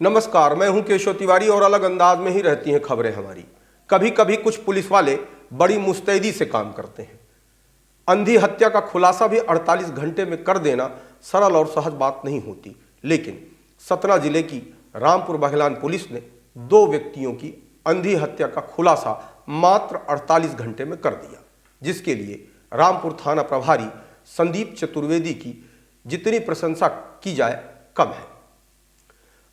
नमस्कार, मैं हूं केशव तिवारी और अलग अंदाज में ही रहती हैं खबरें हमारी। कभी कभी कुछ पुलिस वाले बड़ी मुस्तैदी से काम करते हैं। अंधी हत्या का खुलासा भी 48 घंटे में कर देना सरल और सहज बात नहीं होती, लेकिन सतना जिले की रामपुर बघेलान पुलिस ने 2 व्यक्तियों की अंधी हत्या का खुलासा मात्र 48 घंटे में कर दिया, जिसके लिए रामपुर थाना प्रभारी संदीप चतुर्वेदी की जितनी प्रशंसा की जाए कम है।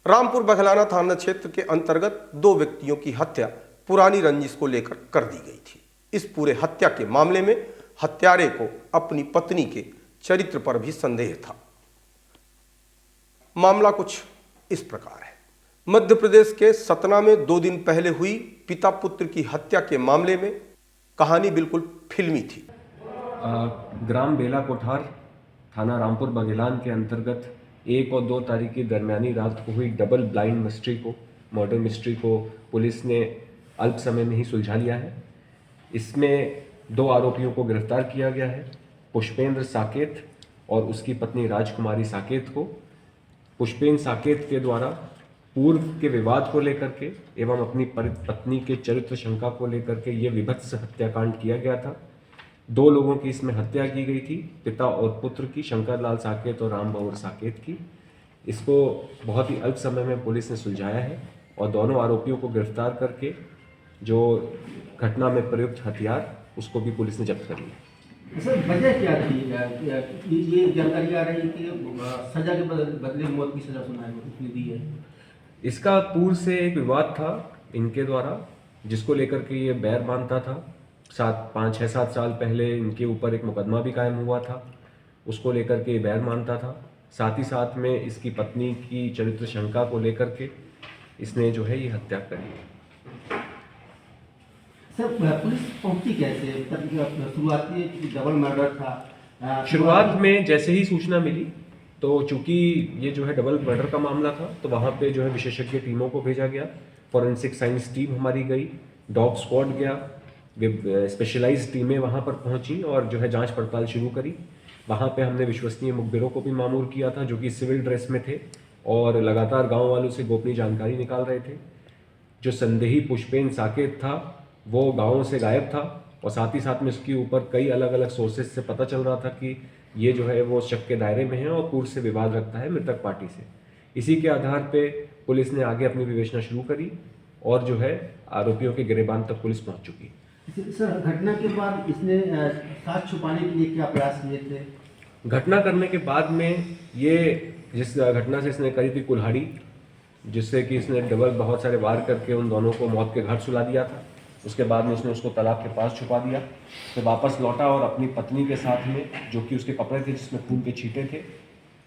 रामपुर बघेलाना थाना क्षेत्र के अंतर्गत 2 व्यक्तियों की हत्या पुरानी रंजिश को लेकर कर दी गई थी। इस पूरे हत्या के मामले में हत्यारे को अपनी पत्नी के चरित्र पर भी संदेह था। मामला कुछ इस प्रकार है। मध्य प्रदेश के सतना में 2 दिन पहले हुई पिता पुत्र की हत्या के मामले में कहानी बिल्कुल फिल्मी थी। ग्राम बेला कोठार, थाना रामपुर बघेलान के अंतर्गत 1 और 2 तारीख की दरमियानी रात को हुई डबल ब्लाइंड मर्डर मिस्ट्री को पुलिस ने अल्प समय में ही सुलझा लिया है। इसमें 2 आरोपियों को गिरफ्तार किया गया है, पुष्पेंद्र साकेत और उसकी पत्नी राजकुमारी साकेत को। पुष्पेंद्र साकेत के द्वारा पूर्व के विवाद को लेकर के एवं अपनी पत्नी के चरित्र शंका को लेकर के ये विभत्स हत्याकांड किया गया था। 2 लोगों की इसमें हत्या की गई थी, पिता और पुत्र की, शंकर लाल साकेत और राम बहोर साकेत की। इसको बहुत ही अल्प समय में पुलिस ने सुलझाया है और दोनों आरोपियों को गिरफ्तार करके जो घटना में प्रयुक्त हथियार उसको भी पुलिस ने जब्त कर लिया। सर, वजह क्या थी? ये जानकारी आ रही है कि सजा के बदले मौत की सजा सुनाई दी है। इसका पूर्व से एक विवाद था इनके द्वारा, जिसको लेकर के ये बैर मानता था। 5-6-7 साल पहले इनके ऊपर एक मुकदमा भी कायम हुआ था, उसको लेकर के बैर मानता था। साथ ही साथ में इसकी पत्नी की चरित्र शंका को लेकर के इसने जो है ये हत्या करी। सर, पुलिस पहुंची कैसे? शुरुआती डबल मर्डर था। शुरुआत में जैसे ही सूचना मिली तो चूंकि ये जो है डबल मर्डर का मामला था, तो वहाँ पे जो है विशेषज्ञ टीमों को भेजा गया। फॉरेंसिक साइंस टीम हमारी गई, डॉग स्क्वाड गया, स्पेशलाइज्ड टीमें वहाँ पर पहुँची और जो है जांच पड़ताल शुरू करी। वहाँ पे हमने विश्वसनीय मुखबिरों को भी मामूर किया था, जो कि सिविल ड्रेस में थे और लगातार गांव वालों से गोपनीय जानकारी निकाल रहे थे। जो संदेही पुष्पेंद्र साकेत था वो गाँव से गायब था और साथ ही साथ में उसके ऊपर कई अलग अलग सोर्सेज से पता चल रहा था कि ये जो है वो शक के दायरे में है और पूर्व से विवाद रखता है मृतक पार्टी से। इसी के आधार पे पुलिस ने आगे अपनी विवेचना शुरू करी और जो है आरोपियों के गिरबान तक पुलिस पहुंच चुकी। सर, घटना के बाद इसने साथ छुपाने के लिए क्या प्रयास किए थे? घटना करने के बाद में ये जिस घटना से इसने करी थी कुल्हाड़ी, जिससे कि इसने डबल बहुत सारे वार करके उन दोनों को मौत के घाट सुला दिया था। उसके बाद में उसने उसको तालाब के पास छुपा दिया, फिर वापस लौटा और अपनी पत्नी के साथ में, जो कि उसके कपड़े थे जिसमें खून के छींटे थे,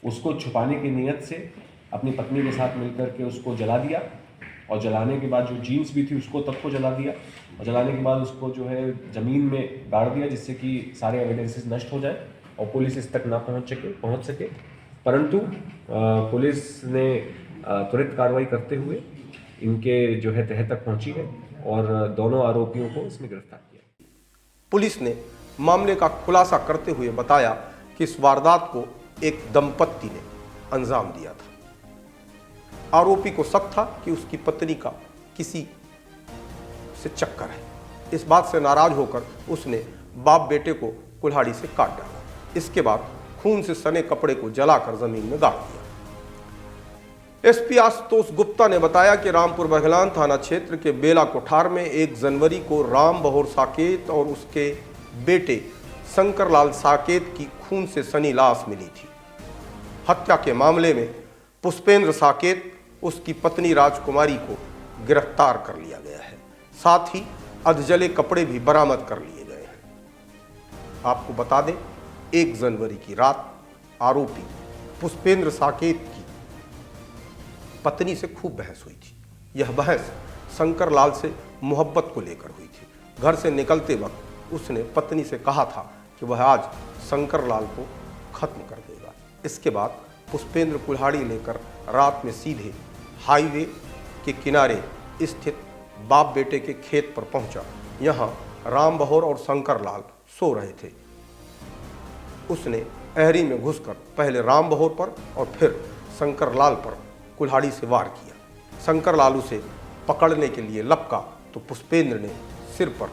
उसको छुपाने की नीयत से अपनी पत्नी के साथ मिलकर के उसको जला दिया और जलाने के बाद जो जीन्स भी थी उसको तब को जला दिया और जलाने के बाद उसको जो है ज़मीन में गाड़ दिया, जिससे कि सारे एविडेंसेस नष्ट हो जाए और पुलिस इस तक ना पहुंच सके। परंतु पुलिस ने त्वरित कार्रवाई करते हुए इनके जो है तह तक पहुंची है और दोनों आरोपियों को इसमें गिरफ्तार किया। पुलिस ने मामले का खुलासा करते हुए बताया कि इस वारदात को एक दंपत्ति ने अंजाम दिया था। आरोपी को शक था कि उसकी पत्नी का किसी से चक्कर है। इस बात से नाराज होकर उसने बाप बेटे को कुल्हाड़ी से काट डाला। इसके बाद खून से सने कपड़े को जलाकर जमीन में गाड़ दिया। एसपी आशुतोष गुप्ता ने बताया कि रामपुर बघेलान थाना क्षेत्र के बेला कोठार में 1 जनवरी को राम बहोर साकेत और उसके बेटे शंकर लाल साकेत की खून से सनी लाश मिली थी। हत्या के मामले में पुष्पेंद्र साकेत, उसकी पत्नी राजकुमारी को गिरफ्तार कर लिया गया है। साथ ही अधजले कपड़े भी बरामद कर लिए गए हैं। आपको बता दें, 1 जनवरी की रात आरोपी पुष्पेंद्र साकेत की पत्नी से खूब बहस हुई थी। यह बहस शंकर लाल से मोहब्बत को लेकर हुई थी। घर से निकलते वक्त उसने पत्नी से कहा था कि वह आज शंकर लाल को खत्म कर देगा। इसके बाद पुष्पेंद्र कुल्हाड़ी लेकर रात में सीधे हाईवे के किनारे स्थित बाप बेटे के खेत पर पहुंचा। यहाँ राम बहोर और शंकर लाल सो रहे थे। उसने अहरी में घुसकर पहले राम बहोर पर और फिर शंकर लाल पर कुल्हाड़ी से वार किया। शंकर लाल उसे पकड़ने के लिए लपका तो पुष्पेंद्र ने सिर पर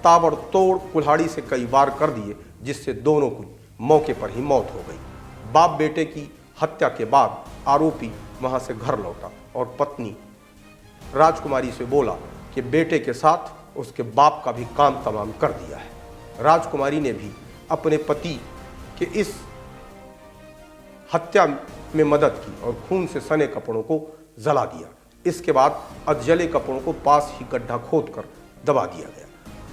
ताबड़तोड़ कुल्हाड़ी से कई वार कर दिए, जिससे दोनों की मौके पर ही मौत हो गई। बाप बेटे की हत्या के बाद आरोपी वहां से घर लौटा और पत्नी राजकुमारी से बोला कि बेटे के साथ उसके बाप का भी काम तमाम कर दिया है। राजकुमारी ने भी अपने पति के इस हत्या में मदद की और खून से सने कपड़ों को जला दिया। इसके बाद अधजले कपड़ों को पास ही गड्ढा खोदकर दबा दिया गया।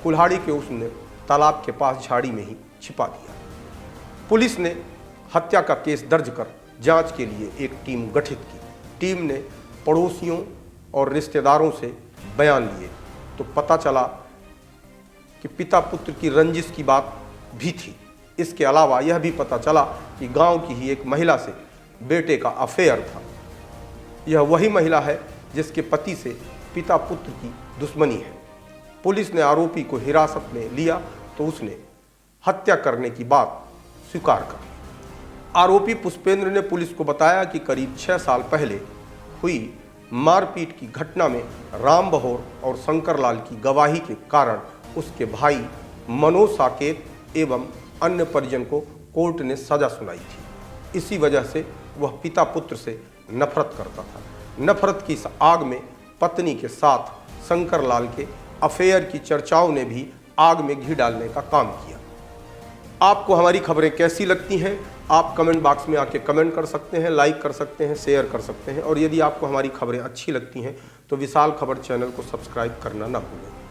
कुल्हाड़ी के उसने तालाब के पास झाड़ी में ही छिपा दिया। पुलिस ने हत्या का केस दर्ज कर जांच के लिए एक टीम गठित की। टीम ने पड़ोसियों और रिश्तेदारों से बयान लिए तो पता चला कि पिता पुत्र की रंजिश की बात भी थी। इसके अलावा यह भी पता चला कि गांव की ही एक महिला से बेटे का अफेयर था। यह वही महिला है जिसके पति से पिता पुत्र की दुश्मनी है। पुलिस ने आरोपी को हिरासत में लिया तो उसने हत्या करने की बात स्वीकार कर ली। आरोपी पुष्पेंद्र ने पुलिस को बताया कि करीब 6 साल पहले हुई मारपीट की घटना में राम बहोर और शंकर लाल की गवाही के कारण उसके भाई मनोज साकेत एवं अन्य परिजन को कोर्ट ने सजा सुनाई थी। इसी वजह से वह पिता पुत्र से नफरत करता था। नफरत की इस आग में पत्नी के साथ शंकर लाल के अफेयर की चर्चाओं ने भी आग में घी डालने का काम किया। आपको हमारी खबरें कैसी लगती हैं? आप कमेंट बॉक्स में आके कमेंट कर सकते हैं, लाइक कर सकते हैं, शेयर कर सकते हैं और यदि आपको हमारी खबरें अच्छी लगती हैं तो विशाल खबर चैनल को सब्सक्राइब करना ना भूलें।